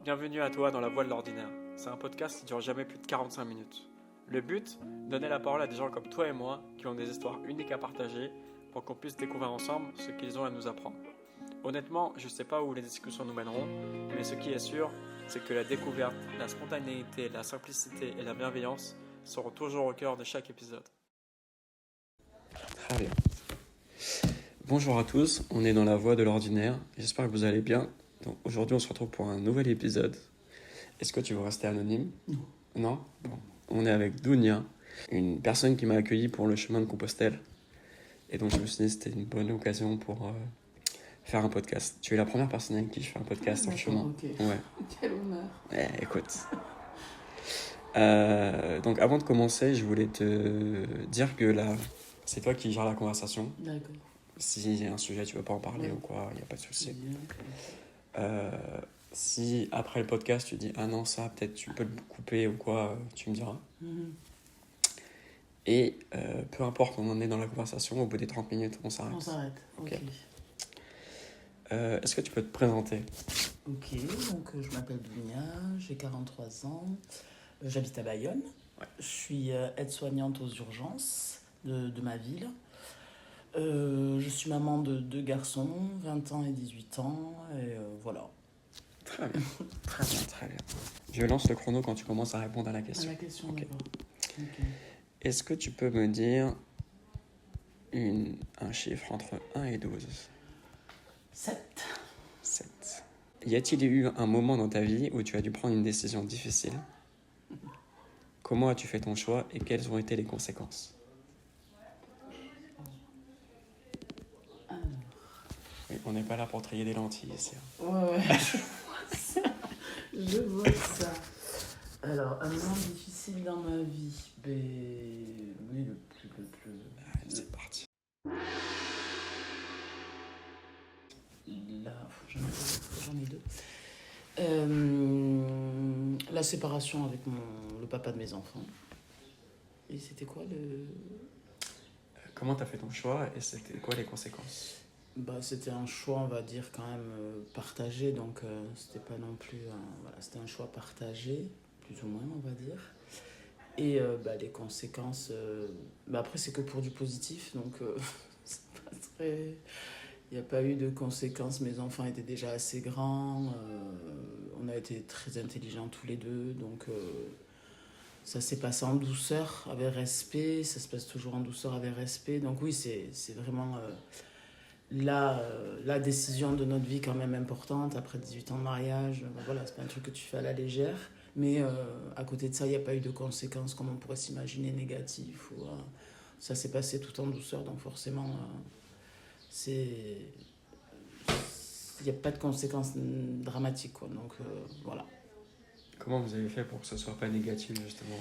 Bienvenue à toi dans La Voix de l'Ordinaire. C'est un podcast qui dure jamais plus de 45 minutes. Le but, donner la parole à des gens comme toi et moi qui ont des histoires uniques à partager pour qu'on puisse découvrir ensemble ce qu'ils ont à nous apprendre. Honnêtement, je sais pas où les discussions nous mèneront, mais ce qui est sûr, c'est que la découverte, la spontanéité, la simplicité et la bienveillance seront toujours au cœur de chaque épisode. Très bien. Bonjour à tous, on est dans La Voix de l'Ordinaire. J'espère que vous allez bien. Donc, aujourd'hui, on se retrouve pour un nouvel épisode. Est-ce que tu veux rester anonyme ? Non. Non ? Bon. On est avec Dounia, une personne qui m'a accueilli pour le chemin de Compostelle. Et donc, je me suis dit que c'était une bonne occasion pour faire un podcast. Tu es la première personne avec qui je fais un podcast sur le chemin. Okay. Ouais. Quel honneur. Écoute. Donc, avant de commencer, je voulais te dire que là, c'est toi qui gères la conversation. D'accord. Si y a un sujet, tu veux pas en parler ou quoi, il n'y a pas de souci. Si après le podcast, tu dis « Ah non, ça, peut-être tu peux le couper ou quoi, tu me diras. » Et peu importe où on en est dans la conversation, au bout des 30 minutes, on s'arrête. On s'arrête, ok. Est-ce que tu peux te présenter ? Ok, donc je m'appelle Dounia, j'ai 43 ans, j'habite à Bayonne. Ouais. Je suis aide-soignante aux urgences de ma ville. Je suis maman de 2 garçons, 20 ans et 18 ans, et voilà. Très bien, très bien, très bien. Je lance le chrono quand tu commences à répondre à la question. À la question, okay. D'accord. Okay. Est-ce que tu peux me dire un chiffre entre 1 et 12 ? 7. 7. Y a-t-il eu un moment dans ta vie où tu as dû prendre une décision difficile ? Comment as-tu fait ton choix et quelles ont été les conséquences ? Oui, on n'est pas là pour trier des lentilles ici. Ouais, je vois ça. Alors, un moment difficile dans ma vie, oui, le plus... Allez, c'est parti. Là, j'en ai 2. La séparation avec le papa de mes enfants. Et c'était quoi Comment t'as fait ton choix et c'était quoi les conséquences ? C'était un choix, on va dire, quand même partagé. Donc, c'était pas non plus... c'était un choix partagé, plus ou moins, on va dire. Et les conséquences... après, c'est que pour du positif. Donc, c'est pas très... Il n'y a pas eu de conséquences. Mes enfants étaient déjà assez grands. On a été très intelligents tous les deux. Donc, ça s'est passé en douceur, avec respect. Ça se passe toujours en douceur, avec respect. Donc oui, c'est vraiment la décision de notre vie quand même importante. Après 18 ans de mariage, c'est pas un truc que tu fais à la légère. Mais à côté de ça, il n'y a pas eu de conséquences, comme on pourrait s'imaginer, négatives. Ça s'est passé tout en douceur. Donc forcément... il n'y a pas de conséquences dramatiques, quoi. Donc voilà. Comment vous avez fait pour que ce soit pas négatif, justement ?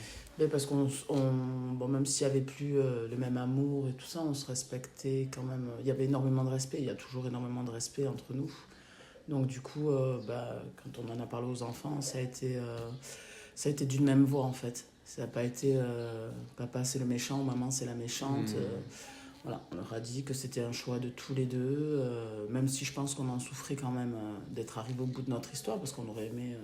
Parce même s'il n'y avait plus le même amour et tout ça, on se respectait quand même. Il y avait énormément de respect, il y a toujours énormément de respect entre nous. Donc du coup, quand on en a parlé aux enfants, ça a été d'une même voix, en fait. Ça n'a pas été papa c'est le méchant, maman c'est la méchante. Voilà, on leur a dit que c'était un choix de tous les deux, même si je pense qu'on en souffrait quand même d'être arrivé au bout de notre histoire, parce qu'on aurait aimé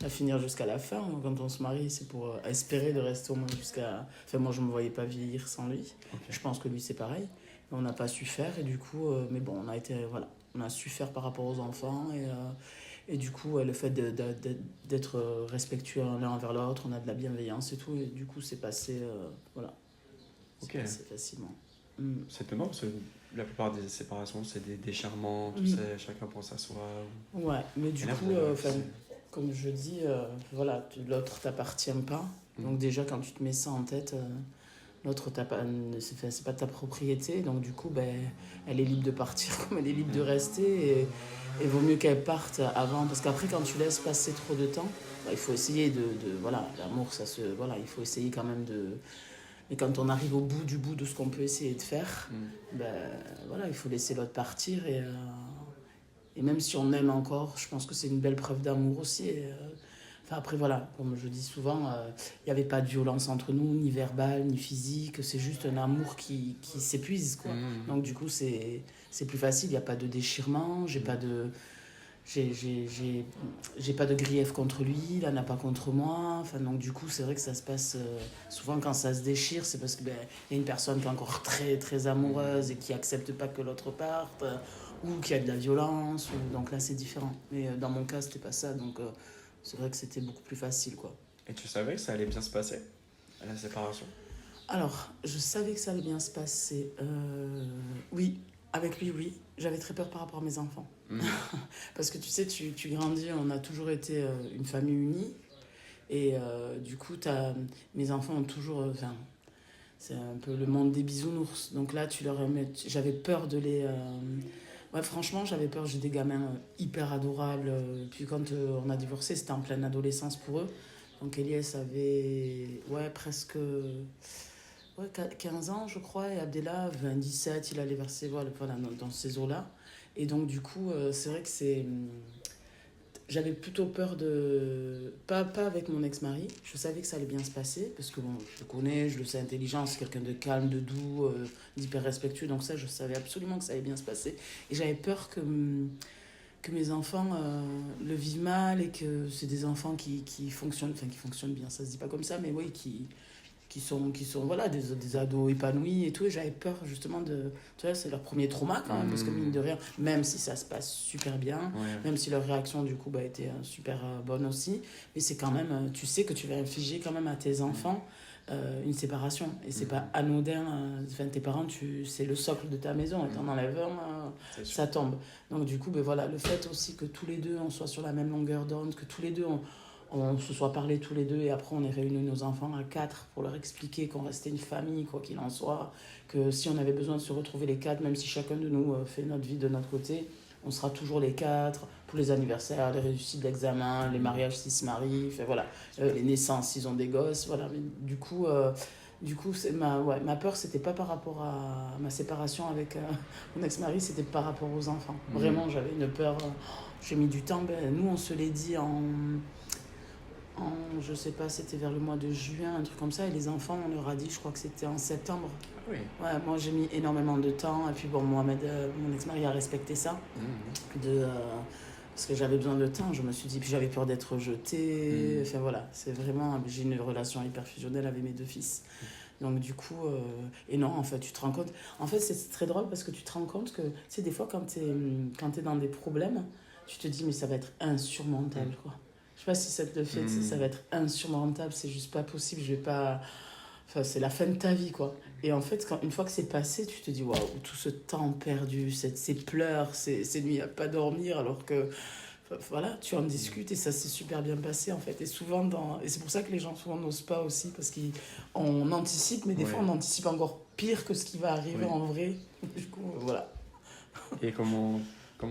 la finir jusqu'à la fin. Quand on se marie, c'est pour espérer de rester au moins jusqu'à... Enfin, moi, je ne me voyais pas vieillir sans lui. Okay. Je pense que lui, c'est pareil. Mais on n'a pas su faire, et du coup... on a su faire par rapport aux enfants, et du coup, le fait d'être respectueux l'un envers l'autre, on a de la bienveillance et tout, et du coup, c'est passé... C'est passé facilement. C'est étonnant parce que la plupart des séparations, c'est des déchirements, tu sais, chacun pense à soi. Ouais, mais du coup, comme je dis, l'autre t'appartient pas. Donc déjà, quand tu te mets ça en tête, l'autre, c'est pas ta propriété. Donc du coup, elle est libre de partir comme elle est libre de rester. Et vaut mieux qu'elle parte avant. Parce qu'après, quand tu laisses passer trop de temps, il faut essayer l'amour, il faut essayer quand même de... Mais quand on arrive au bout de ce qu'on peut essayer de faire, il faut laisser l'autre partir. Et même si on aime encore, je pense que c'est une belle preuve d'amour aussi. Après, comme je dis souvent, il n'y avait pas de violence entre nous, ni verbale, ni physique. C'est juste un amour qui s'épuise, quoi. Donc, du coup, c'est plus facile. Il n'y a pas de déchirement. j'ai pas de grief contre lui, il en a pas contre moi. Enfin, donc du coup, c'est vrai que ça se passe souvent quand ça se déchire, c'est parce que y a une personne qui est encore très très amoureuse et qui accepte pas que l'autre parte, ou qui a de la violence. Donc là, c'est différent. Mais dans mon cas, c'était pas ça. Donc c'est vrai que c'était beaucoup plus facile, quoi. Et tu savais que ça allait bien se passer, la séparation? Alors, je savais que ça allait bien se passer. Oui, avec lui, oui. J'avais très peur par rapport à mes enfants. Parce que tu sais, tu grandis, on a toujours été une famille unie. Et du coup, mes enfants ont toujours... Enfin, c'est un peu le monde des bisounours. Donc là, j'avais peur de les... Ouais, franchement, j'avais peur. J'ai des gamins hyper adorables. Puis quand on a divorcé, c'était en pleine adolescence pour eux. Donc Elias avait presque 15 ans, je crois, et Abdella, 17, il allait verser voilà, dans ces eaux-là. Et donc, du coup, c'est vrai que j'avais plutôt peur de... Pas avec mon ex-mari, je savais que ça allait bien se passer, parce que bon, je le connais, je le sais intelligent, c'est quelqu'un de calme, de doux, d'hyper respectueux, donc ça, je savais absolument que ça allait bien se passer. Et j'avais peur que mes enfants le vivent mal et que c'est des enfants qui fonctionnent, enfin qui fonctionnent bien, ça se dit pas comme ça, mais oui, qui sont voilà, des ados épanouis et tout. Et j'avais peur justement de... Tu vois, c'est leur premier trauma quand même, parce que mine de rien, même si ça se passe super bien, même si leur réaction du coup était super bonne aussi, mais c'est quand même, tu sais que tu vas infliger quand même à tes enfants une séparation. Et c'est pas anodin. Enfin, tes parents, c'est le socle de ta maison. Et t'en enlèves un, ça tombe. Donc du coup, voilà, le fait aussi que tous les deux, on soit sur la même longueur d'onde, que tous les deux, on se soit parlé tous les deux, et après on ait réuni nos enfants à 4 pour leur expliquer qu'on restait une famille, quoi qu'il en soit, que si on avait besoin de se retrouver les 4, même si chacun de nous fait notre vie de notre côté, on sera toujours les 4 pour les anniversaires, les réussites d'examen, les mariages s'ils se marient, enfin, voilà, les naissances s'ils ont des gosses, voilà. Mais du coup, ma peur, c'était pas par rapport à ma séparation avec mon ex-mari, c'était par rapport aux enfants. Vraiment, j'avais une peur. J'ai mis du temps. Nous, on se l'est dit je sais pas, c'était vers le mois de juin, un truc comme ça, et les enfants, on leur a dit, je crois que c'était en septembre. Oui. Ouais, moi j'ai mis énormément de temps, et puis bon, Mohamed, mon ex-mari, a respecté ça, parce que j'avais besoin de temps, je me suis dit, puis j'avais peur d'être rejetée, enfin voilà, c'est vraiment, j'ai une relation hyper fusionnelle avec mes 2 fils. Donc du coup, et non, en fait, tu te rends compte, en fait, c'est très drôle, parce que tu te rends compte que, tu sais, des fois, quand t'es dans des problèmes, tu te dis, mais ça va être insurmontable, quoi. Je sais pas si ça te le fait, ça va être insurmontable, c'est juste pas possible, je vais pas... Enfin, c'est la fin de ta vie, quoi. Et en fait, une fois que c'est passé, tu te dis, waouh, tout ce temps perdu, ces pleurs, ces nuits à pas dormir, alors que, voilà, tu en discutes et ça s'est super bien passé, en fait. Et souvent, et c'est pour ça que les gens souvent n'osent pas aussi, parce qu'on anticipe, mais des fois, on anticipe encore pire que ce qui va arriver en vrai. Du coup, voilà. Et comment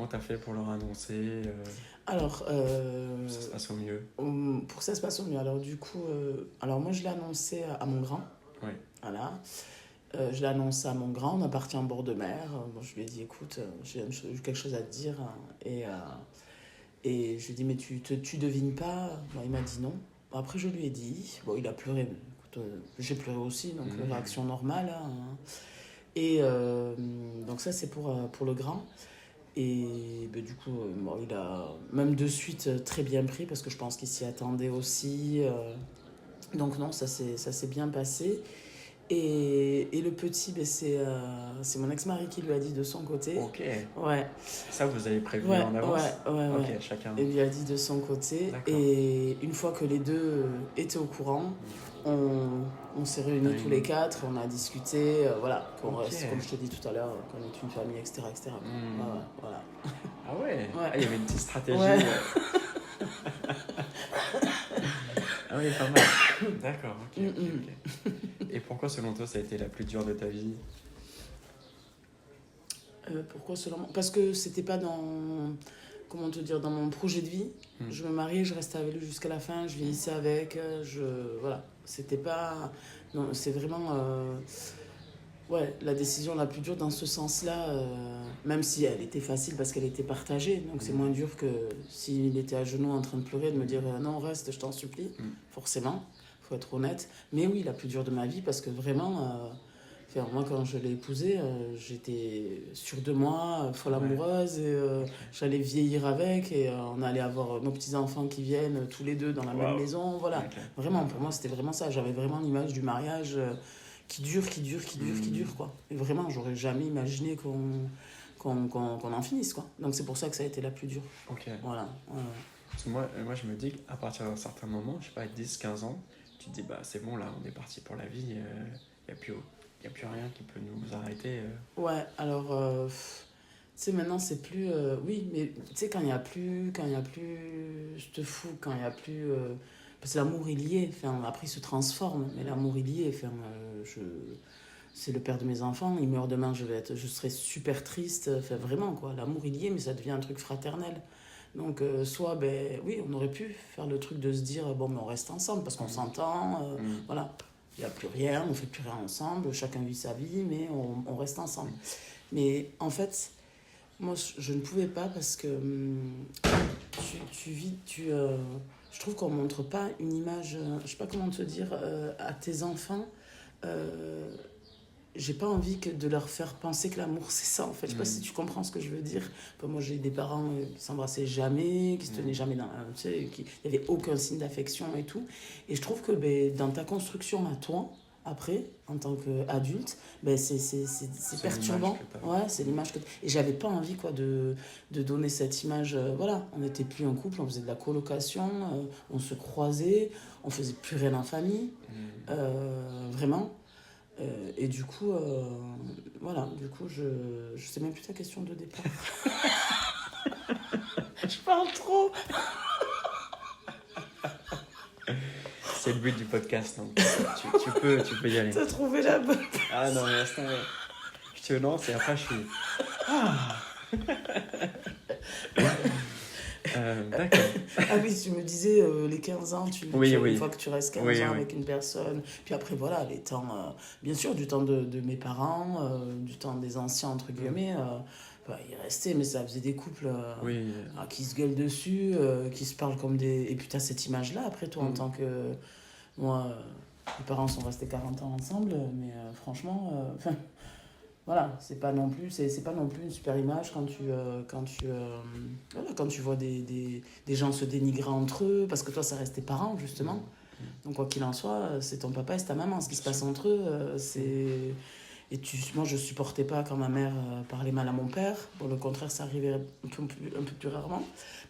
t'as fait pour leur annoncer Alors, pour que ça se passe au mieux? Pour que ça se passe au mieux. Alors, du coup, moi, je l'ai annoncé à mon grand. Oui. Voilà. Je l'ai annoncé à mon grand. On est parti en bord de mer. Je lui ai dit, écoute, j'ai quelque chose à te dire. Et je lui ai dit, mais tu devines pas? Bon, il m'a dit non. Bon, après, je lui ai dit. Bon, il a pleuré. Mais, écoute, j'ai pleuré aussi, donc réaction normale. Hein. Et donc, ça, c'est pour le grand. Et du coup, il a même de suite très bien pris, parce que je pense qu'il s'y attendait aussi. Donc non, ça s'est bien passé. Et le petit, c'est mon ex-mari qui lui a dit de son côté. Ok. Ouais. Ça, vous avez prévu en avance? Ouais. Ok, chacun. Il lui a dit de son côté. D'accord. Et une fois que les deux étaient au courant, on s'est réunis tous les 4, on a discuté, voilà, qu'on reste, comme je te dis tout à l'heure, qu'on est une famille, etc. Voilà. Ah ouais, il y avait une petite stratégie. Ouais. Ah oui, pas mal. D'accord, ok. Et pourquoi, selon toi, ça a été la plus dure de ta vie? Pourquoi selon moi? Parce que c'était pas dans mon projet de vie. Je me mariais, je restais avec lui jusqu'à la fin, je vieillissais avec, voilà. C'était pas... Non, c'est vraiment... la décision la plus dure dans ce sens-là, même si elle était facile parce qu'elle était partagée, donc c'est moins dur que s'il était à genoux en train de pleurer, de me dire non, reste, je t'en supplie, forcément, faut être honnête. Mais oui, la plus dure de ma vie, parce que vraiment, Enfin, moi, quand je l'ai épousée, j'étais sûre de moi, folle amoureuse, et j'allais vieillir avec, et on allait avoir nos petits-enfants qui viennent tous les deux dans la même maison. Voilà. Ok. Vraiment, pour moi, c'était vraiment ça. J'avais vraiment l'image du mariage qui dure, quoi. Et vraiment, j'aurais jamais imaginé qu'on en finisse, quoi. Donc, c'est pour ça que ça a été la plus dure. Ok. Voilà. Parce que moi, je me dis qu'à partir d'un certain moment, je sais pas, 10-15 ans, tu te dis, bah c'est bon, là, on est parti pour la vie, il n'y a plus rien qui peut nous arrêter. Ouais, alors, tu sais, maintenant, c'est plus... oui, mais tu sais, quand il n'y a plus... Je te fous, quand il n'y a plus... parce que l'amour, il y est. Enfin, après, il se transforme, mais l'amour, il y est. Enfin, c'est le père de mes enfants, il meurt demain, je serai super triste. Enfin, vraiment, quoi. L'amour, il y est, mais ça devient un truc fraternel. Donc, soit, ben oui, on aurait pu faire le truc de se dire, bon, mais on reste ensemble parce qu'on s'entend, voilà. Il n'y a plus rien, on ne fait plus rien ensemble, chacun vit sa vie, mais on reste ensemble. Mais en fait, moi, je ne pouvais pas parce que je trouve qu'on ne montre pas une image, je ne sais pas comment te dire, à tes enfants. J'ai pas envie de leur faire penser que l'amour c'est ça en fait. Je sais pas si tu comprends ce que je veux dire. Enfin, moi j'ai des parents qui s'embrassaient jamais, qui se tenaient jamais dans, tu sais, il y avait aucun signe d'affection et tout. Et je trouve que ben, dans ta construction à toi, après, en tant qu'adulte, ben, c'est perturbant. Ouais, c'est l'image que et j'avais pas envie quoi de donner cette image. Voilà, on n'était plus un couple, on faisait de la colocation, on se croisait, on faisait plus rien en famille, vraiment. Et du coup, voilà, du coup, je sais même plus ta question de départ. Je parle trop. C'est le but du podcast, donc tu peux y aller. T'as trouvé la bonne. Ah non, mais l'instant, je te lance et après je suis... D'accord. Ah oui, tu me disais les 15 ans, une fois que tu restes 15 ans avec une personne, puis après voilà, les temps, bien sûr, du temps de mes parents, du temps des anciens, entre guillemets, ils restaient, mais ça faisait des couples qui se gueulent dessus, qui se parlent comme des... Et puis t'as cette image-là, après toi, en tant que... Moi, mes parents sont restés 40 ans ensemble, mais franchement... voilà, c'est pas non plus une super image quand tu vois des gens se dénigrer entre eux, parce que toi ça reste tes parents justement. Donc quoi qu'il en soit, c'est ton papa et c'est ta maman. Ce qui se passe entre eux, c'est... Et moi je supportais pas quand ma mère parlait mal à mon père. Bon, le contraire, ça arrivait un peu plus rarement.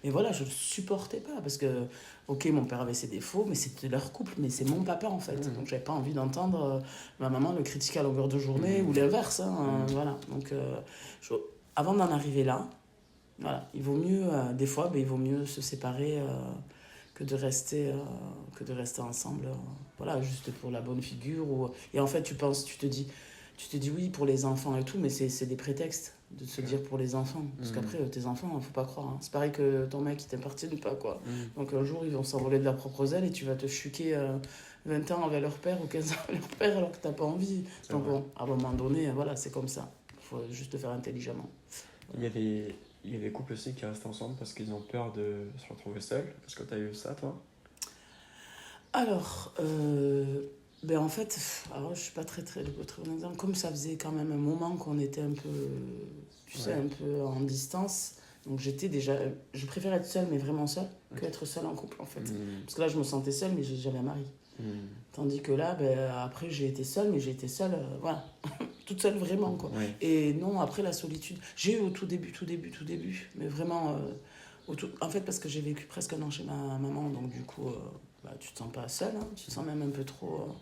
Mais voilà, je le supportais pas parce que, ok, mon père avait ses défauts, mais c'était leur couple, mais c'est mon papa en fait. Donc j'avais pas envie d'entendre ma maman le critiquer à longueur de journée ou l'inverse. Voilà. Donc avant d'en arriver là, voilà, il vaut mieux, des fois, il vaut mieux se séparer que de rester ensemble. Voilà, juste pour la bonne figure. Et en fait, tu te dis oui pour les enfants et tout, mais c'est des prétextes de se dire pour les enfants. Parce qu'après, tes enfants, faut pas croire. Hein. C'est pareil que ton mec, il t'appartient pas, quoi. Donc un jour, ils vont s'envoler de leurs propres ailes et tu vas te chuquer 20 ans avec leur père ou 15 ans avec leur père alors que t'as pas envie. Donc bon, à un moment donné, voilà, c'est comme ça. Il faut juste le faire intelligemment. Voilà. Il y a des couples aussi qui restent ensemble parce qu'ils ont peur de se retrouver seuls. Est-ce que tu as eu ça, toi? Alors, ben en fait, alors je suis pas très bon exemple. Comme ça faisait quand même un moment qu'on était un peu, tu sais, un peu en distance. Donc je préfère être seule, mais vraiment seule, que être seule en couple en fait. Parce que là, je me sentais seule, mais j'avais un mari. Tandis que là, ben, après, j'ai été seule, mais j'ai été seule, voilà, toute seule vraiment, quoi. Et non, après la solitude, j'ai eu au tout début, mais vraiment, en fait, parce que j'ai vécu presque un an chez ma maman, donc du coup, tu te sens pas seule, hein, tu te sens même un peu trop...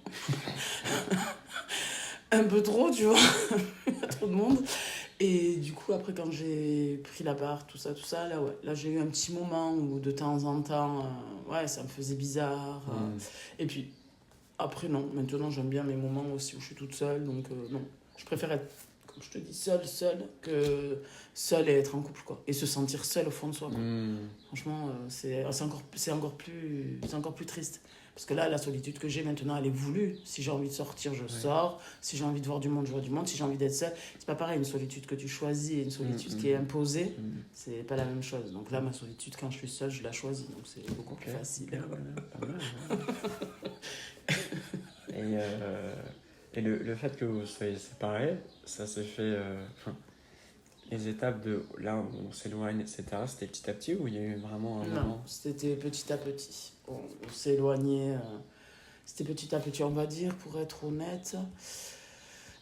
un peu trop, tu vois, il y a trop de monde. Et du coup, après, quand j'ai pris la part, tout ça, là j'ai eu un petit moment où de temps en temps, ça me faisait bizarre. Et puis, après, non, maintenant j'aime bien mes moments aussi où je suis toute seule, donc non. Je préfère être, comme je te dis, seule, que seule et être en couple, quoi. Et se sentir seule au fond de soi, quoi. Franchement, c'est encore plus triste. Parce que là, la solitude que j'ai maintenant, elle est voulue. Si j'ai envie de sortir, je sors. Si j'ai envie de voir du monde, je vois du monde. Si j'ai envie d'être seule, c'est pas pareil. Une solitude que tu choisis et une solitude qui est imposée, c'est pas la même chose. Donc là, ma solitude, quand je suis seule, je la choisis. Donc c'est beaucoup plus facile. Et le fait que vous soyez séparés, ça s'est fait. Les étapes de là où on s'éloigne, etc., c'était petit à petit ou il y a eu vraiment un Non, moment? c'était petit à petit. On s'éloignait. C'était petit à petit, on va dire, pour être honnête.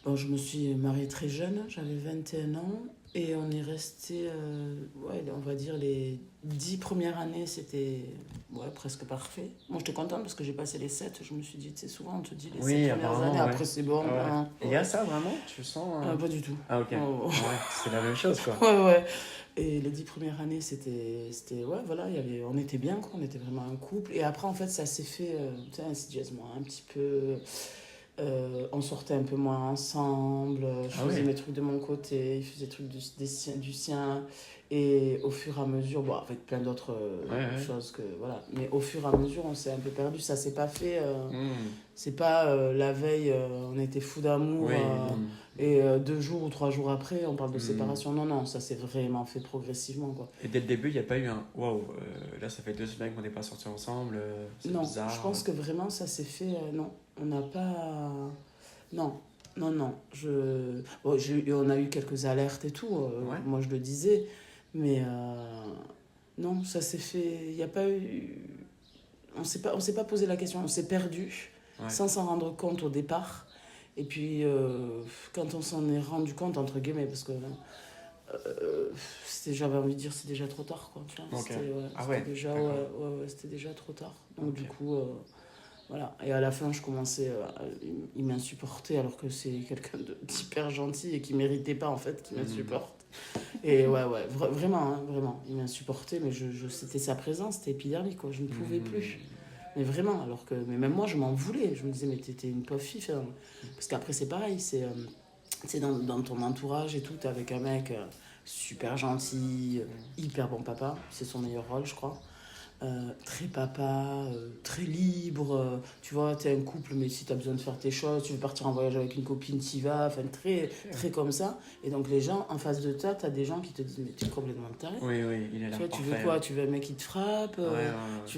Bon, je me suis mariée très jeune, j'avais 21 ans. Et on est resté, ouais, on va dire, les 10 premières années, c'était ouais, presque parfait. Moi, j'étais contente parce que j'ai passé les 7. Je me suis dit, tu sais, souvent, on te dit les 7 Oui, premières années, apparemment, ouais. après, c'est bon. Ah ouais. Hein, Il y a ça vraiment? Tu sens. Pas du tout. Ah, ok. Oh. Ouais, c'est la même chose, quoi. Ouais, ouais. Et les 10 premières années, ouais, voilà, on était bien, quoi, on était vraiment un couple. Et après, en fait, ça s'est fait, tu sais, insidieusement, un petit peu. On sortait un peu moins ensemble, je faisais mes trucs de mon côté, il faisait des trucs du sien. Et au fur et à mesure, bon, avec plein d'autres choses que. Voilà. Mais au fur et à mesure, on s'est un peu perdu. Ça s'est pas fait. C'est pas la veille, on était fous d'amour. Et 2 jours ou 3 jours après, on parle de séparation. Non, non, ça s'est vraiment fait progressivement, quoi. Et dès le début, il n'y a pas eu un waouh, là ça fait 2 semaines qu'on n'est pas sortis ensemble, c'est Non, bizarre. je pense que vraiment ça s'est fait. Non, on n'a pas. Non, non, non. Bon, on a eu quelques alertes et tout, moi je le disais, mais non, ça s'est fait. Il n'y a pas eu. On s'est pas posé la question, on s'est perdu sans s'en rendre compte au départ. Et puis, quand on s'en est rendu compte, entre guillemets, parce que j'avais envie de dire, c'est déjà trop tard, quoi. Tu vois, c'était déjà trop tard. Donc, du coup, voilà. Et à la fin, je commençais. Il m'insupportait alors que c'est quelqu'un d'hyper gentil et qui méritait pas, en fait, qu'il m'insupporte. Et ouais, vraiment, hein, vraiment. Il m'insupportait, mais c'était sa présence, c'était épidermique, quoi. Je ne pouvais plus. Mais vraiment, mais même moi, je m'en voulais. Je me disais, mais t'étais une pauvre fille. Parce qu'après, c'est pareil. C'est dans ton entourage et tout, t'es avec un mec super gentil, hyper bon papa. C'est son meilleur rôle, je crois. Très papa, très libre. Tu vois, t'es un couple, mais si t'as besoin de faire tes choses, tu veux partir en voyage avec une copine, t'y vas. Enfin, très, très comme ça. Et donc, les gens, en face de toi, t'as des gens qui te disent, mais t'es complètement taré. Oui, il est là. Tu veux quoi? Tu veux un mec qui te frappe?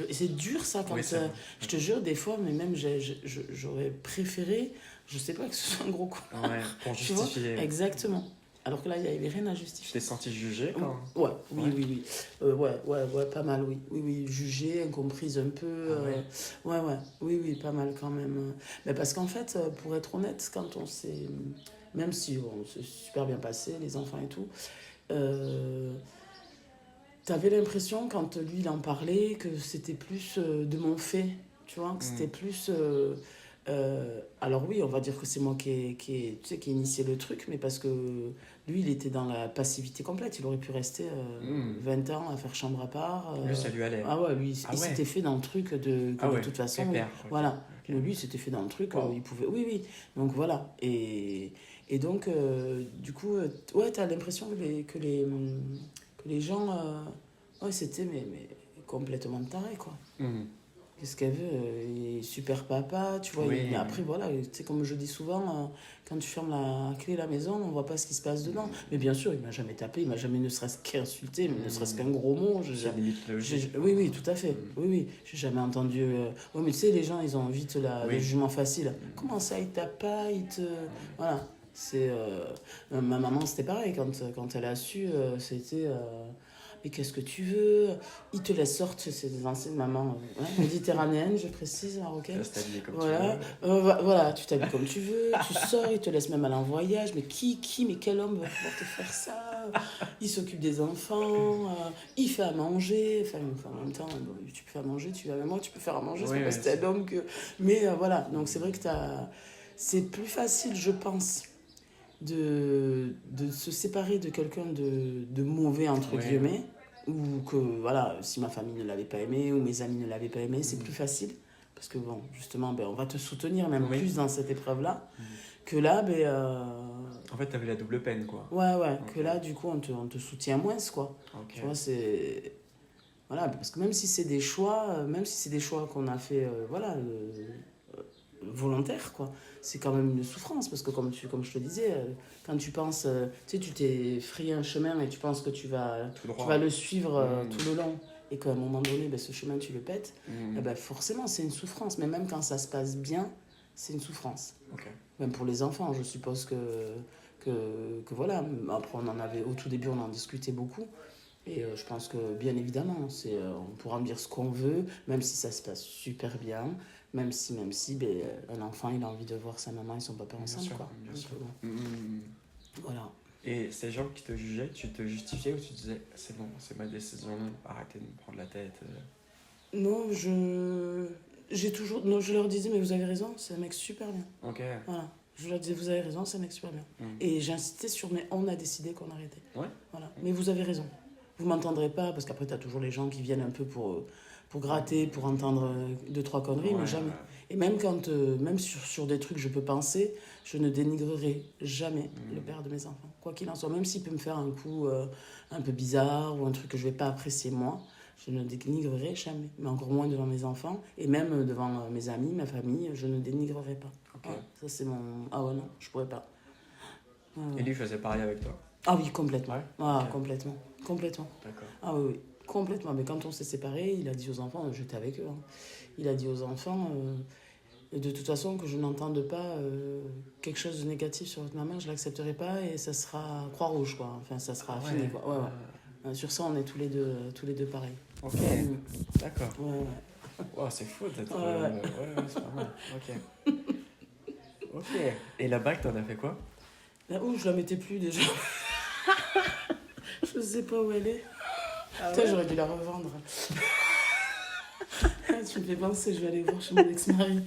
Et c'est dur, ça, quand je te jure, des fois, mais même j'aurais préféré, je sais pas, que ce soit un gros con. Ouais, pour justifier. Exactement. Alors que là, il n'y avait rien à justifier. Tu t'es senti jugée quand... Oui. Ouais, pas mal, oui. Oui, jugée, incomprise un peu. Oui, pas mal quand même. Mais parce qu'en fait, pour être honnête, quand on s'est... Même si on s'est super bien passé, les enfants et tout, t'avais l'impression, quand lui, il en parlait, que c'était plus de mon fait, tu vois, que c'était plus... alors oui, on va dire que c'est moi qui ai initié le truc, mais parce que lui, il était dans la passivité complète. Il aurait pu rester 20 ans à faire chambre à part. Lui, ça lui allait. Ah ouais, lui, il s'était fait dans le truc de toute façon... Voilà. Okay. Mais lui, il s'était fait dans le truc, il pouvait... Oui. Donc voilà. Et donc, du coup, t'as l'impression que les gens... c'était mais complètement taré, quoi. Qu'est-ce qu'elle veut? Il est super papa, tu vois. Mais après, voilà, tu sais, comme je dis souvent, quand tu fermes la clé de la maison, on voit pas ce qui se passe dedans. Mais bien sûr, il m'a jamais tapé, il m'a jamais ne serait-ce qu'insulté, ne serait-ce qu'un gros mot. Oui, tout à fait. Oui, j'ai jamais entendu. Mais tu sais, les gens, ils ont vite le jugement facile. Comment ça, il tape pas, Voilà. Ma maman, c'était pareil. Quand elle a su, c'était... Mais qu'est-ce que tu veux? Ils te laissent sortir, c'est des anciennes mamans méditerranéennes, je précise, marocaines. Tu t'habilles comme tu veux. Voilà, tu t'habilles comme tu veux, tu sors, ils te laissent même aller en voyage. Mais mais quel homme va pouvoir te faire ça? Il s'occupe des enfants, il fait à manger. Enfin, en même temps, tu peux faire à manger, même moi, tu peux faire à manger, c'est pas parce que t'es un homme que... Mais voilà, donc c'est vrai que c'est plus facile, je pense, de se séparer de quelqu'un de mauvais, entre guillemets, ou que, voilà, si ma famille ne l'avait pas aimé, ou mes amis ne l'avaient pas aimé, c'est plus facile, parce que, bon, justement, on va te soutenir même plus dans cette épreuve-là, que là, En fait, t'avais la double peine, quoi. Que là, du coup, on te soutient moins, quoi. Tu vois, c'est... Voilà, parce que même si c'est des choix qu'on a fait, volontaire, quoi, c'est quand même une souffrance, parce que comme je te disais, quand tu penses, tu t'es frayé un chemin et tu penses que tu vas le suivre tout le long, et qu'à un moment donné, ce chemin tu le pètes, forcément c'est une souffrance, mais même quand ça se passe bien, c'est une souffrance. Même pour les enfants, je suppose que voilà. Après, on en avait, au tout début, on en discutait beaucoup. Et je pense que, bien évidemment, on pourra en dire ce qu'on veut, même si ça se passe super bien, même si ben, un enfant, il a envie de voir sa maman et son papa Bien ensemble, sûr, quoi. bien Donc, sûr. bon, voilà. Et ces gens qui te jugeaient, tu te justifiais ou tu disais c'est bon, c'est ma décision, arrêtez de me prendre la tête. Non, j'ai toujours... Non, je leur disais, mais vous avez raison, c'est un mec super bien. Ok. Voilà. Je leur disais, vous avez raison, c'est un mec super bien. Et j'insistais sur, mais on a décidé qu'on arrêtait. Ouais. Voilà. Mais vous avez raison. Vous m'entendrez pas, parce qu'après, t'as toujours les gens qui viennent un peu pour gratter, pour entendre deux, trois conneries, mais jamais. Et même même sur des trucs que je peux penser, je ne dénigrerai jamais le père de mes enfants. Quoi qu'il en soit, même s'il peut me faire un coup un peu bizarre ou un truc que je vais pas apprécier moi, je ne dénigrerai jamais. Mais encore moins devant mes enfants, et même devant mes amis, ma famille, je ne dénigrerai pas. Ok. Ouais, ça, c'est mon... Ah ouais, non, je pourrais pas. Et lui faisait pareil avec toi? Ah oui, complètement. Ouais. Ah, Ok. complètement. Complètement. D'accord. Ah oui, oui, complètement. Mais quand on s'est séparés, il a dit aux enfants, j'étais avec eux, hein, il a dit aux enfants, de toute façon, que je n'entende pas quelque chose de négatif sur votre maman, je ne l'accepterai pas et ça sera Croix-Rouge, quoi. Enfin, ça sera fini, quoi. Ouais, ouais. Sur ça, on est tous les deux pareils. Ok, d'accord. Ouais, ouais. Wow, c'est fou d'être. Ouais, ouais. Ouais, c'est pas mal. Ok. Ok. Et la bague, t'en as fait quoi? Là où je la mettais plus déjà. Je sais pas où elle est. Ah Putain, j'aurais dû la revendre. Tu me fais penser, je vais aller voir chez mon ex-mari.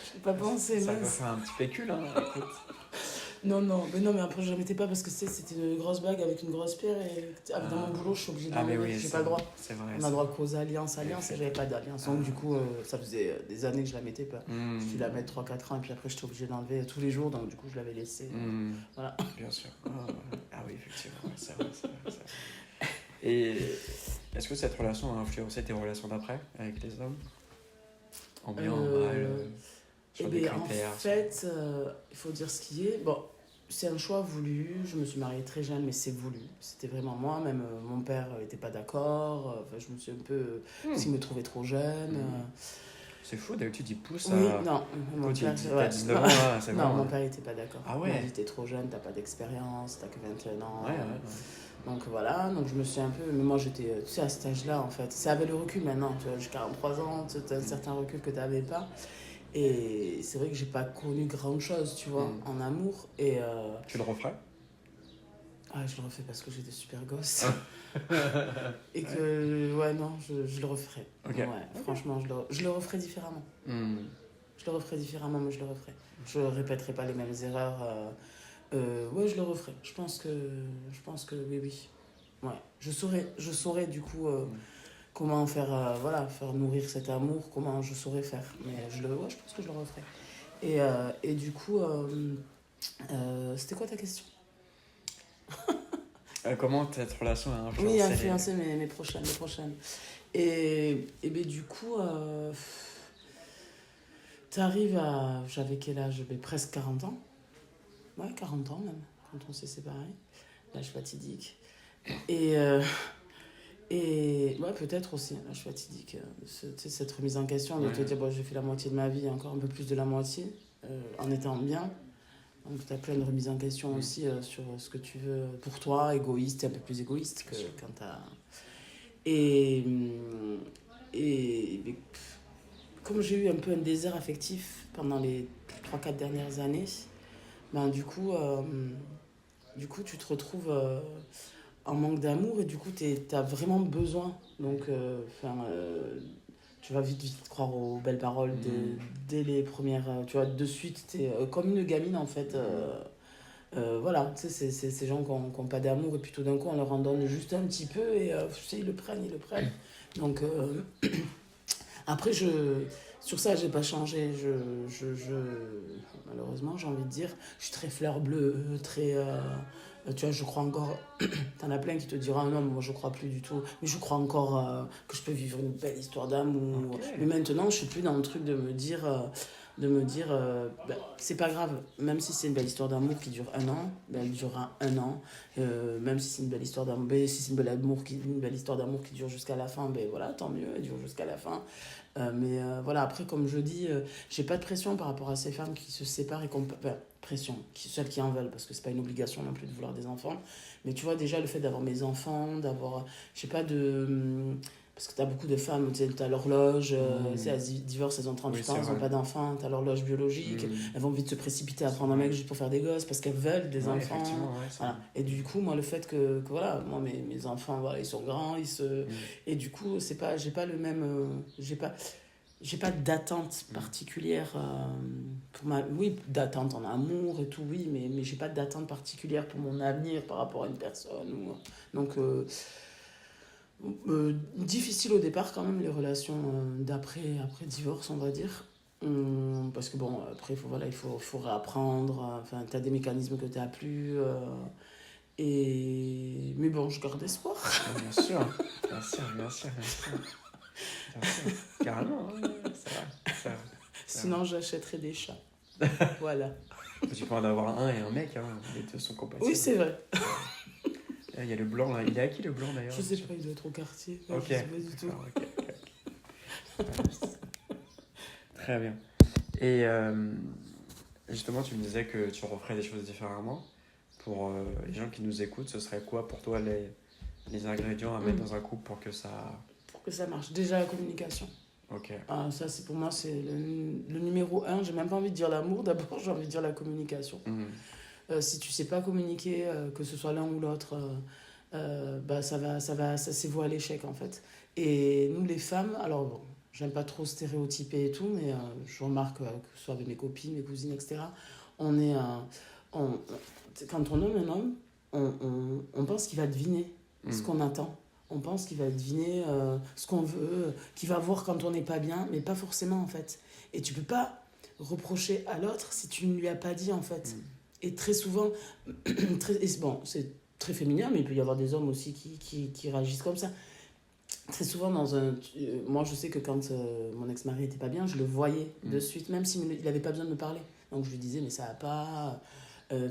Je n'ai pas pensé, Ça peut mince. faire un petit pécule, hein, écoute. Non, mais après, je la mettais pas parce que c'était une grosse bague avec une grosse pierre et dans mon boulot, je suis obligée de Ah, mais l'enlever. oui, J'ai c'est pas le droit. C'est vrai. On a droit qu'aux alliances et j'avais pas d'alliance. Donc, du coup, ça faisait des années que je la mettais pas. Mmh. Je suis la mettre 3-4 ans et puis après, j'étais obligée d'enlever tous les jours. Donc, du coup, je l'avais laissée. Mmh. Voilà. Bien sûr. Ah oui, effectivement, ouais, c'est vrai, c'est vrai, c'est vrai. Et est-ce que cette relation a influencé tes relations d'après avec les hommes? En bien, en mal, sur Eh des bien, en critères? fait, il faut dire ce qui est. Bon, c'est un choix voulu. Je me suis mariée très jeune, mais c'est voulu. C'était vraiment moi. Même mon père n'était pas d'accord. Enfin, je me suis un peu... Parce qu'il me trouvait trop jeune. C'est fou, d'habitude, il pousse Oui, à... non. Mon Quand père, t'as 19 ans, là, c'est non, bon. mon père n'était pas d'accord. Ah ouais. Il m'a dit, t'es trop jeune, t'as pas d'expérience, t'as que 21 ans. Ouais. Donc voilà, donc je me suis un peu... Mais moi, j'étais, tu sais, à cet âge-là, en fait. C'est avec le recul maintenant. Tu vois, j'ai 43 ans, tu as un certain recul que tu n'avais pas. Et c'est vrai que j'ai pas connu grand chose, tu vois, en amour. Et Tu le referais? ah, je le refais parce que j'étais super gosse. Et que, ouais, non, je le referais. Okay. Ouais, franchement, je le referais différemment. Je le referais différemment, mais je le referais. Je répéterai pas les mêmes erreurs. Ouais, je le referais. Je pense que oui. Ouais, je saurais du coup comment faire, faire nourrir cet amour, comment je saurais faire. Mais je pense que je le referais. Et du coup, c'était quoi ta question? Comment cette relation a influencé? Oui, influencer mes prochaines. Et ben, du coup, t'arrives à... J'avais quel âge? Presque 40 ans. Ouais, 40 ans même, quand on s'est séparés. L'âge fatidique. Et ouais, peut-être aussi, l'âge fatidique. Cette remise en question, de te dire, bon, j'ai fait la moitié de ma vie, encore un peu plus de la moitié, en étant bien. Donc, tu as plein de remises en question aussi sur ce que tu veux pour toi, égoïste, un peu plus égoïste que quand tu as... Et comme j'ai eu un peu un désert affectif pendant les 3-4 dernières années, ben, du coup, tu te retrouves en manque d'amour et du coup, tu as vraiment besoin. Donc, tu vas vite croire aux belles paroles dès les premières... tu vois, de suite, tu es comme une gamine, en fait. Voilà, tu sais, c'est ces gens qui n'ont pas d'amour et puis tout d'un coup, on leur en donne juste un petit peu et tu sais, ils le prennent. Donc, après, sur ça, j'ai pas changé. Malheureusement, j'ai envie de dire, je suis très fleur bleue, très... tu vois, je crois encore... T'en as plein qui te diront, non, moi, je crois plus du tout. Mais je crois encore que je peux vivre une belle histoire d'amour. Okay. Mais maintenant, je suis plus dans le truc de me dire... de me dire, c'est pas grave, même si c'est une belle histoire d'amour qui dure 1 an, elle durera 1 an. Même si c'est une belle histoire d'amour, si c'est une belle histoire d'amour qui dure jusqu'à la fin, voilà, tant mieux, elle dure jusqu'à la fin. Mais voilà, après, comme je dis, j'ai pas de pression par rapport à ces femmes qui se séparent et pression, celles qui en veulent, parce que c'est pas une obligation non plus de vouloir des enfants. Mais tu vois, déjà, le fait d'avoir mes enfants, d'avoir, je sais pas, parce que tu as beaucoup de femmes, tu as l'horloge, elles divorcent, elles ont 38 ans, elles n'ont pas d'enfants, tu as l'horloge biologique, elles vont vite se précipiter à prendre un mec juste pour faire des gosses parce qu'elles veulent des enfants. Voilà. Et du coup, moi, le fait que voilà, moi, mes enfants, voilà, ils sont grands, et du coup, j'ai pas le même. J'ai pas d'attente particulière oui, d'attente en amour et tout, oui, mais j'ai pas d'attente particulière pour mon avenir par rapport à une personne. Donc. Difficile au départ quand même les relations après divorce on va dire. Parce que bon après il faut réapprendre, enfin t'as des mécanismes que t'as plus mais bon je garde espoir. Bien sûr, bien sûr, bien sûr, bien sûr. Bien sûr. Carrément, ça va. Sinon j'achèterais des chats. Voilà. Tu peux en avoir un et un mec, hein. Les deux sont compatibles. Oui c'est vrai. Il y a le blanc là. Il est à qui le blanc d'ailleurs? Je sais pas, il doit être au quartier. Ok. Je sais pas du tout. Très bien. Et justement, tu me disais que tu referais des choses différemment. Pour les gens qui nous écoutent, ce serait quoi pour toi les ingrédients à mettre dans un couple pour que ça... Pour que ça marche. Déjà la communication. Ok. Ça, pour moi, c'est le numéro 1. J'ai même pas envie de dire l'amour. D'abord, j'ai envie de dire la communication. Si tu sais pas communiquer, que ce soit l'un ou l'autre, ça s'évoue à l'échec en fait. Et nous les femmes, alors bon, j'aime pas trop stéréotyper et tout, mais je remarque que ce soit avec mes copines, mes cousines, etc., on est quand on aime un homme, on pense qu'il va deviner ce qu'on attend. On pense qu'il va deviner ce qu'on veut, qu'il va voir quand on n'est pas bien, mais pas forcément en fait. Et tu peux pas reprocher à l'autre si tu ne lui as pas dit en fait. Et très souvent, bon, c'est très féminin, mais il peut y avoir des hommes aussi qui réagissent comme ça. Très souvent, moi je sais que quand mon ex-mari était pas bien, je le voyais de suite, même s'il n'avait pas besoin de me parler. Donc je lui disais, mais ça va pas.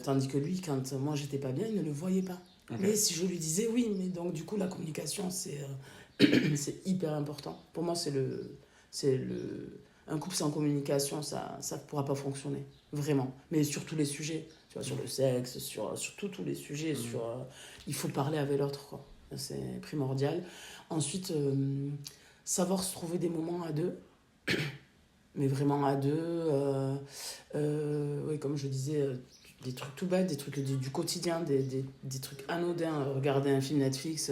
Tandis que lui, quand moi j'étais pas bien, il ne le voyait pas. Okay. Mais si je lui disais, oui, mais donc du coup, la communication, c'est hyper important. Pour moi, un couple sans communication, ça ne pourra pas fonctionner, vraiment. Mais sur tous les sujets, tu vois, sur le sexe, sur tous les sujets, il faut parler avec l'autre, quoi. C'est primordial. Ensuite, savoir se trouver des moments à deux, mais vraiment à deux. Oui, comme je disais, des trucs tout bêtes, des trucs du quotidien, des trucs anodins. Regarder un film Netflix,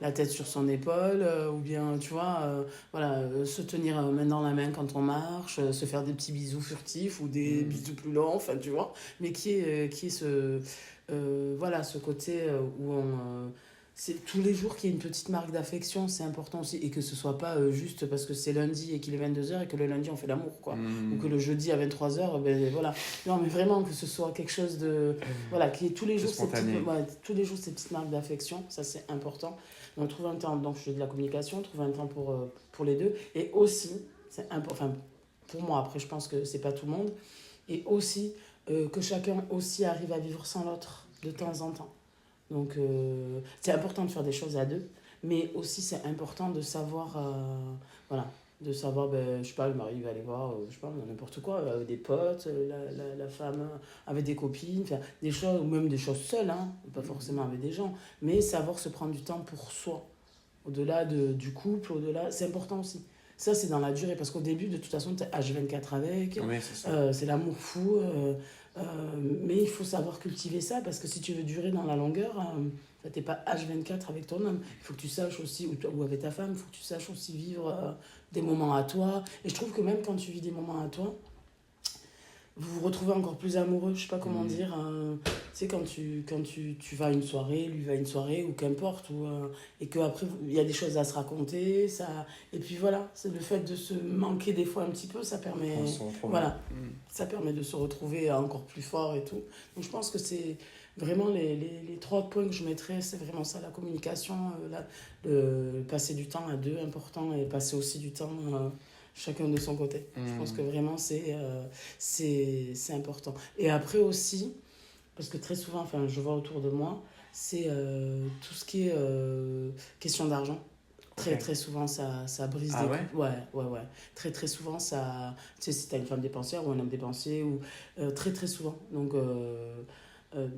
la tête sur son épaule, ou bien, tu vois, se tenir main dans la main quand on marche, se faire des petits bisous furtifs ou des bisous plus longs, enfin, tu vois. Mais qui est ce côté où c'est tous les jours qu'il y ait une petite marque d'affection, c'est important aussi. Et que ce soit pas juste parce que c'est lundi et qu'il est 22h et que le lundi on fait l'amour, quoi. Ou que le jeudi à 23h, voilà. Non, mais vraiment que ce soit quelque chose de... Voilà, qu'il y ait tous les jours ces petites marques d'affection, ça c'est important. Donc trouver un temps, donc je dis de la communication, trouver un temps pour les deux. Et aussi, c'est important, enfin pour moi, après je pense que c'est pas tout le monde, et aussi que chacun aussi arrive à vivre sans l'autre de temps en temps. Donc, c'est important de faire des choses à deux, mais aussi c'est important de savoir, je sais pas, le mari va aller voir, je sais pas, n'importe quoi, avec des potes, la femme avec des copines, faire des choses, ou même des choses seules, hein, pas forcément avec des gens, mais savoir se prendre du temps pour soi, au-delà du couple, c'est important aussi. Ça, c'est dans la durée, parce qu'au début, de toute façon, t'es H24 avec, oui, c'est l'amour fou, mais il faut savoir cultiver ça, parce que si tu veux durer dans la longueur, t'es pas H24 avec ton homme. Il faut que tu saches aussi, ou avec ta femme, il faut que tu saches aussi vivre des moments à toi. Et je trouve que même quand tu vis des moments à toi, vous vous retrouvez encore plus amoureux, je sais pas comment dire. Tu sais, quand tu vas à une soirée, lui va à une soirée, ou qu'importe, et qu'après, il y a des choses à se raconter, et puis voilà, c'est le fait de se manquer des fois un petit peu, ça permet, ça permet de se retrouver encore plus fort et tout. Donc je pense que c'est vraiment les 3 points que je mettrais, c'est vraiment ça, la communication, passer du temps à deux, important, et passer aussi du temps chacun de son côté. Je pense que Mhm. vraiment, c'est important. Et après aussi, parce que très souvent, enfin, je vois autour de moi, c'est tout ce qui est question d'argent. Ok. Très, très souvent, ça brise Ah des ouais? couples. Ouais, ouais, ouais. Très, très souvent, ça. Tu sais, si t'as une femme dépensière ou un homme dépensier, ou. Très, très souvent. Donc,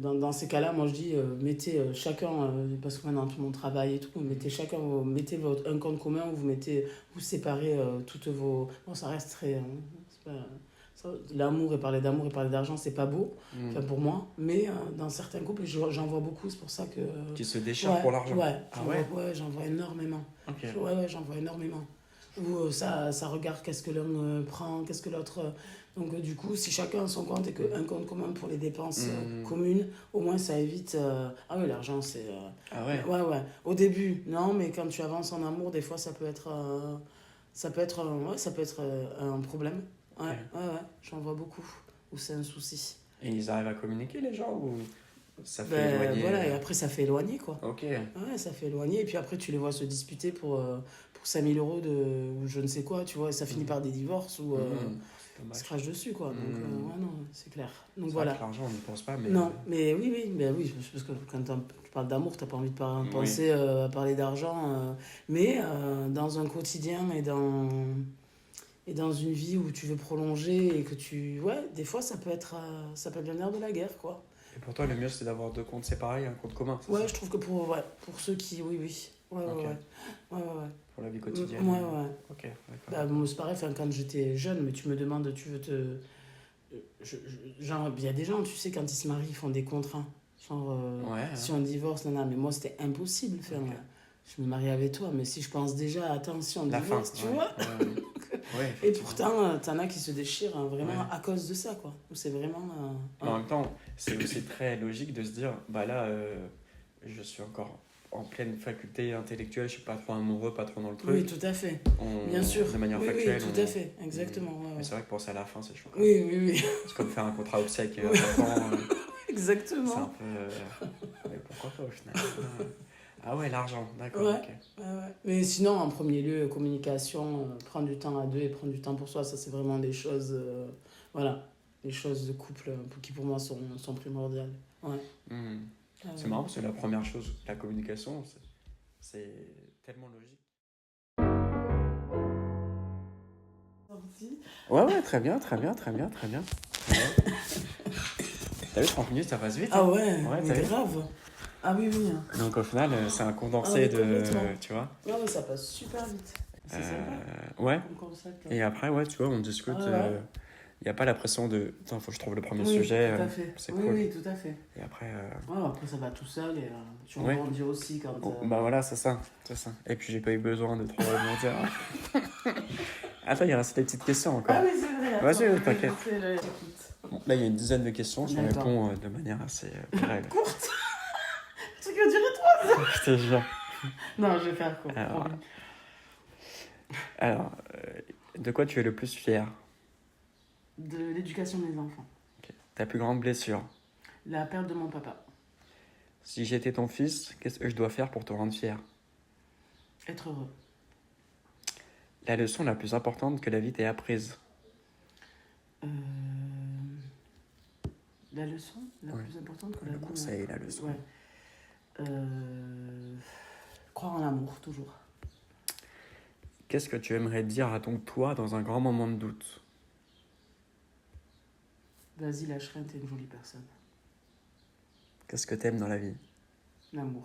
dans ces cas-là, moi, je dis, mettez chacun, parce que maintenant tout le monde travaille et tout, mettez chacun, mettez un compte commun où vous mettez, vous séparez toutes vos. Bon, ça reste très. C'est pas- l'amour et parler d'argent, c'est pas beau, enfin Mhm. pour moi, mais dans certains couples, j'en vois beaucoup, c'est pour ça que. Qui se déchirent Ouais, pour l'argent. ouais, Ah ouais? j'en vois énormément. Ok. Ouais, ouais, j'en vois énormément. Où ça regarde qu'est-ce que l'un prend, qu'est-ce que l'autre. Donc, du coup, si chacun a son compte et qu'un compte commun pour les dépenses Mhm. communes, au moins ça évite. Ah oui, l'argent, c'est. Ah ouais? Ouais, ouais. Au début, non, mais quand tu avances en amour, des fois, ouais, ça peut être un problème. Ouais, Ok. ouais, ouais, j'en vois beaucoup. Où c'est un souci. Et ils arrivent à communiquer, les gens, ou ça fait Ben éloigner voilà, et après, ça fait éloigner, quoi. Ok. Ouais, ça fait éloigner. Et puis après, tu les vois se disputer pour 5 000 € ou je ne sais quoi, tu vois. Et ça finit Mhm. par des divorces ou C'est ils se dommage. crachent dessus, quoi. Donc, Mhm. ouais, non, c'est clair. Donc, C'est vrai que voilà. l'argent, on n'y pense pas, mais. Non, mais oui, oui, ben oui, parce que quand tu parles d'amour, t'as pas envie de Oui. penser à parler d'argent. Mais dans un quotidien et dans une vie où tu veux prolonger et que tu. Ouais, des fois, ça peut être le nerf de la guerre, quoi. Et pour toi, le mieux, c'est d'avoir deux comptes séparés et un compte commun, c'est Ouais, ça? je trouve que pour ceux qui. Oui, oui. Ouais, ouais, Ok. ouais. Ouais, ouais, Pour la vie ouais. quotidienne. Ouais, ouais. Ok, d'accord, Bah, d'accord. moi, c'est pareil, enfin, quand j'étais jeune, mais tu me demandes, tu veux te. Genre, il y a des gens, tu sais, quand ils se marient, ils font des contrats. Genre, Ouais, si hein. on divorce, non, non, mais moi, c'était impossible. Enfin, Ok. je me marie avec toi, mais si je pense déjà, attends, si on La fin, divorce, tu ouais. vois. Ouais, ouais. Ouais, Et effectivement. pourtant, t'en as qui se déchirent vraiment Ouais. à cause de ça, quoi. C'est vraiment. Mais Ouais. en même temps, c'est aussi très logique de se dire, bah là, je suis encore en pleine faculté intellectuelle, je suis pas trop amoureux, pas trop dans le Oui, truc. tout à fait. Bien sûr. De manière Oui, oui, factuelle, tout à fait. Exactement. Ouais, Mais ouais. c'est vrai que penser à la fin, c'est chaud quand même. Oui, oui, oui. C'est comme faire un contrat obsèque à Oui, 30 ans. C'est un exactement. peu. Mais pourquoi pas au final? Ah ouais, l'argent, Ouais, d'accord, ok. ouais, ouais. Mais sinon, en premier lieu, communication, prendre du temps à deux et prendre du temps pour soi, ça c'est vraiment des choses, voilà, des choses de couple qui pour moi sont primordiales. Ouais. Hmm. C'est Euh, marrant parce que la première chose, la communication, c'est tellement logique. Sorti. Ouais, ouais, très bien, très bien, très bien, très bien. Très bien. T'as vu, 30 minutes, ça passe vite, Ah hein? ouais, Ouais, mais t'as vu? grave. Ah oui, oui. Donc au final, c'est un Ah condensé oui, de. complètement. Tu vois? Ouais, ouais, ça passe super vite. C'est sympa Ouais. comme concept. Et après, ouais, tu vois, on Ah discute. ouais. Il n'y a pas la pression de. Attends, faut que je trouve le premier Oui, sujet. tout à fait. C'est Oui, cool. oui, tout à fait. Et après. Ouais, après ça va tout seul et tu Ouais. rebondis aussi quand. Oh, bah voilà, c'est ça. C'est ça. Et puis j'ai pas eu besoin de trop rebondir. Attends, il reste des petites questions Ah encore. oui, c'est vrai. Vas-y, Attends, t'inquiète. j'écoute. Bon, là, il y a une dizaine de questions. Je D'accord. réponds de manière assez brève. Courte. Le truc va durer 3 heures. Je te jure. Non, je vais faire court. Alors, promis. alors, de quoi tu es le plus fier? De l'éducation de mes enfants. Ta plus grande blessure? La perte de mon papa. Si j'étais ton fils, qu'est-ce que je dois faire pour te rendre fier? Être heureux. La leçon la plus importante que la vie t'ait apprise? Euh, La leçon la Ouais. plus importante que la Le vie conseil, m'a- la leçon. Ouais. Croire en l'amour, toujours. Qu'est-ce que tu aimerais dire à ton toi dans un grand moment de doute? Vas-y, lâche rien, t'es une jolie personne. Qu'est-ce que t'aimes dans la vie? L'amour.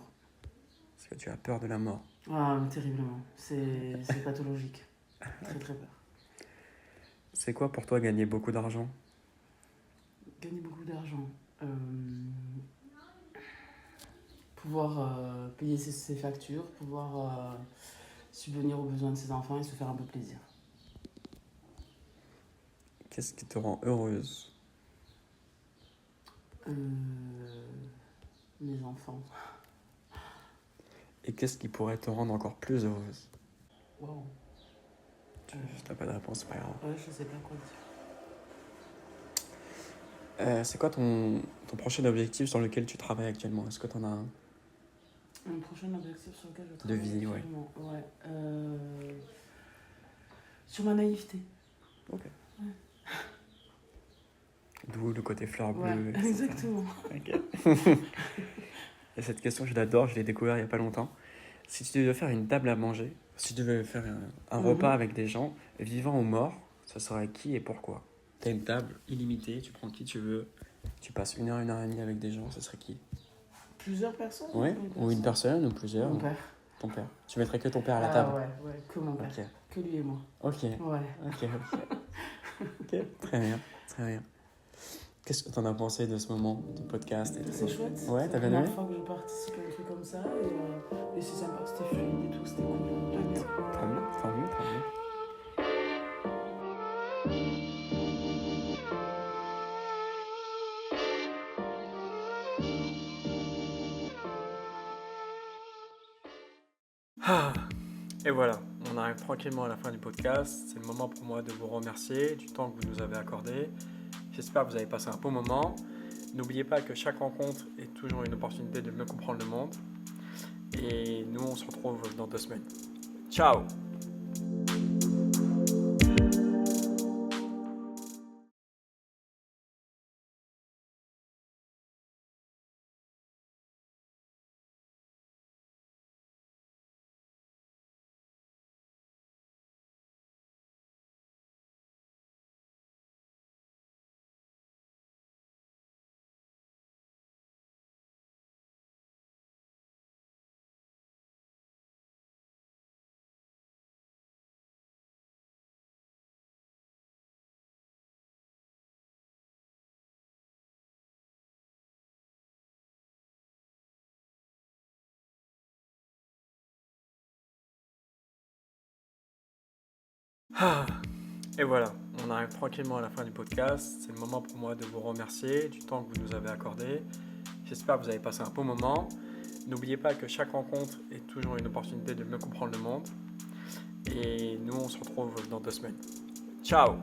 Est-ce que tu as peur de la mort? Ah, terriblement. C'est pathologique. Très, très peur. C'est quoi pour toi gagner beaucoup d'argent? Gagner beaucoup d'argent. Pouvoir payer ses factures, pouvoir subvenir aux besoins de ses enfants et se faire un peu plaisir. Qu'est-ce qui te rend heureuse? Mes enfants. Et qu'est-ce qui pourrait te rendre encore plus heureuse? Waouh. Si t'as pas de réponse, c'est pas grave. Ouais, je sais pas quoi dire. C'est quoi ton prochain objectif sur lequel tu travailles actuellement? Est-ce que t'en as un? Un prochain objectif sur lequel je De travaille vie, ouais. actuellement. Ouais. Sur ma naïveté. Ok. Ouais. D'où le côté fleur bleue. Ouais, etc. exactement. Ok. Et cette question, je l'adore, je l'ai découvert il n'y a pas longtemps. Si tu devais faire une table à manger, si tu devais faire un repas avec des gens, vivants ou morts, ça serait qui et pourquoi? Tu as une table illimitée, tu prends qui tu veux, tu passes 1 heure et demie avec des gens, ça serait qui? Plusieurs personnes? Ouais, ou une personne ou plusieurs. Mon père. Ton père. Tu mettrais que ton père à la Ah table? ouais, que mon père. Ok. Que lui et moi. Ok. Ouais. Ok. Ok. Très bien. Très bien. Qu'est-ce que t'en as pensé de ce moment de podcast et tout? C'est chouette. Ouais, C'est t'as la bien aimé? première fois que je participe à un truc comme ça et c'est sympa, c'était fluide et tout, c'était cool. J'aime bien. Tant mieux, tant mieux, tant mieux. Ah, et voilà, on arrive tranquillement à la fin du podcast. C'est le moment pour moi de vous remercier du temps que vous nous avez accordé. J'espère que vous avez passé un bon moment. N'oubliez pas que chaque rencontre est toujours une opportunité de mieux comprendre le monde. Et nous, on se retrouve dans 2 semaines. Ciao! Ah, et voilà, on arrive tranquillement à la fin du podcast. C'est le moment pour moi de vous remercier du temps que vous nous avez accordé. J'espère que vous avez passé un bon moment. N'oubliez pas que chaque rencontre est toujours une opportunité de mieux comprendre le monde. Et nous, on se retrouve dans 2 semaines. Ciao!